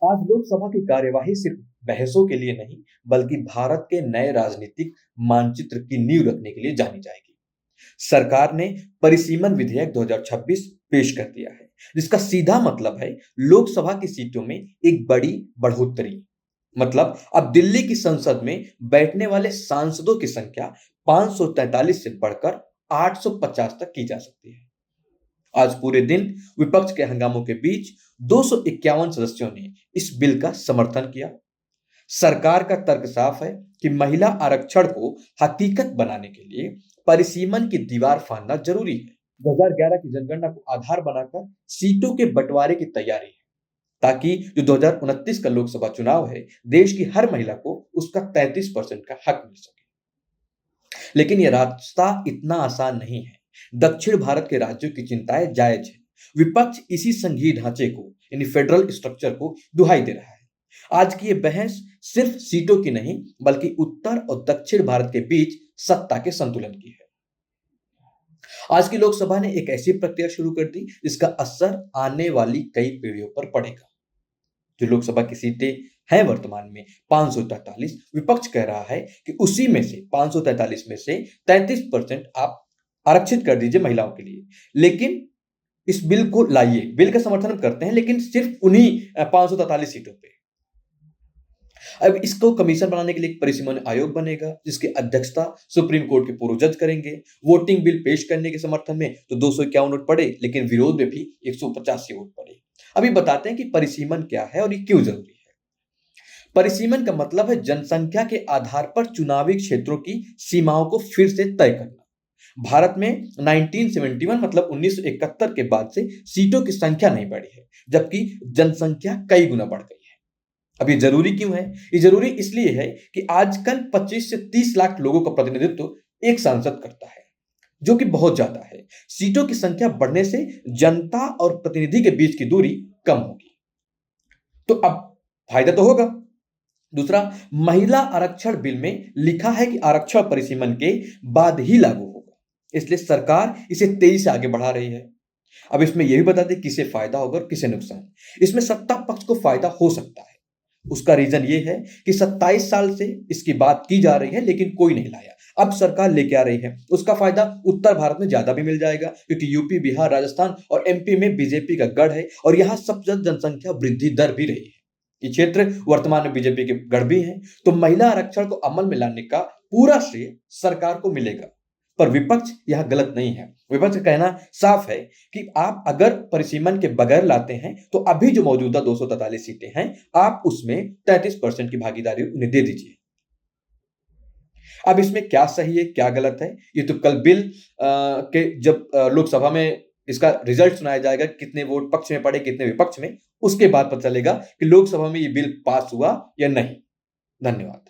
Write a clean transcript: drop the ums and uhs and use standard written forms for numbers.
आज लोकसभा की कार्यवाही सिर्फ बहसों के लिए नहीं, बल्कि भारत के नए राजनीतिक मानचित्र की नींव रखने के लिए जानी जाएगी। सरकार ने परिसीमन विधेयक 2026 पेश कर दिया है, जिसका सीधा मतलब है लोकसभा की सीटों में एक बड़ी बढ़ोतरी। मतलब अब दिल्ली की संसद में बैठने वाले सांसदों की संख्या 543 से बढ़कर 850 तक की जा सकती है। आज पूरे दिन विपक्ष के हंगामों के बीच 251 सदस्यों ने इस बिल का समर्थन किया। सरकार का तर्क साफ है कि महिला आरक्षण को हकीकत बनाने के लिए परिसीमन की दीवार फाड़ना जरूरी है। 2011 की जनगणना को आधार बनाकर सीटों के बंटवारे की तैयारी है, ताकि जो 2029 का लोकसभा चुनाव है, देश की हर महिला को उसका 33% का हक मिल सके। लेकिन यह रास्ता इतना आसान नहीं है। दक्षिण भारत के राज्यों की चिंताएं जायज है। विपक्ष इसी संघीय ढांचे को, यानी फेडरल स्ट्रक्चर को दुहाई दे रहा है। आज की यह बहस सिर्फ सीटों की नहीं, बल्कि उत्तर और दक्षिण भारत के बीच सत्ता के संतुलन की है। आज की लोकसभा ने एक ऐसी प्रक्रिया शुरू कर दी जिसका असर आने वाली कई पीढ़ियों पर पड़ेगा। जो लोकसभा की सीटें हैं वर्तमान में 543, विपक्ष कह रहा है कि उसी में से 543 में से 33% आप आरक्षित कर दीजिए महिलाओं के लिए। लेकिन इस बिल को लाइए, बिल का समर्थन हम करते हैं, लेकिन सिर्फ उन्हीं 543 सीटों पे। अब इसको कमीशन बनाने के लिए एक परिसीमन आयोग बनेगा, जिसकी अध्यक्षता सुप्रीम कोर्ट के पूर्व जज करेंगे। वोटिंग बिल पेश करने के समर्थन में तो 251 वोट पड़े, लेकिन विरोध में भी 185 वोट पड़े। अभी बताते हैं कि परिसीमन क्या है और ये क्यों जरूरी है। परिसीमन का मतलब है जनसंख्या के आधार पर चुनावी क्षेत्रों की सीमाओं को फिर से तय करना। भारत में 1971 मतलब 1971 के बाद से सीटों की संख्या नहीं बढ़ी है, जबकि जनसंख्या कई गुना बढ़ गई है। अब ये जरूरी क्यों है? ये जरूरी इसलिए है कि आजकल 25 से 30 लाख लोगों का प्रतिनिधित्व एक सांसद करता है, जो कि बहुत ज्यादा है। सीटों की संख्या बढ़ने से जनता और प्रतिनिधि के बीच की दूरी कम होगी, तो अब फायदा तो होगा। दूसरा, महिला आरक्षण बिल में लिखा है कि आरक्षण परिसीमन के बाद ही लागू होगा, इसलिए सरकार इसे तेजी से आगे बढ़ा रही है। अब इसमें यह भी बता दें किसे फायदा होगा और किसे नुकसान। इसमें सत्ता पक्ष को फायदा हो सकता है। उसका रीजन ये है कि 27 साल से इसकी बात की जा रही है, लेकिन कोई नहीं लाया। अब सरकार लेके आ रही है। उसका फायदा उत्तर भारत में ज्यादा भी मिल जाएगा, क्योंकि यूपी, बिहार, राजस्थान और एमपी में बीजेपी का गढ़ है और यहां सबसे ज्यादा जनसंख्या वृद्धि दर भी रही है। ये क्षेत्र वर्तमान में बीजेपी के गढ़ भी हैं, तो महिला आरक्षण को अमल में लाने का पूरा श्रेय सरकार को मिलेगा। पर विपक्ष यह गलत नहीं है। विपक्ष का कहना साफ है कि आप अगर परिसीमन के बगैर लाते हैं, तो अभी जो मौजूदा 243 सीटें हैं, आप उसमें 33% की भागीदारी उन्हें दे दीजिए। अब इसमें क्या सही है, क्या गलत है, ये तो कल बिल के जब लोकसभा में इसका रिजल्ट सुनाया जाएगा, कितने वोट पक्ष में पड़े, कितने विपक्ष में, उसके बाद पता चलेगा कि लोकसभा में ये बिल पास हुआ या नहीं। धन्यवाद।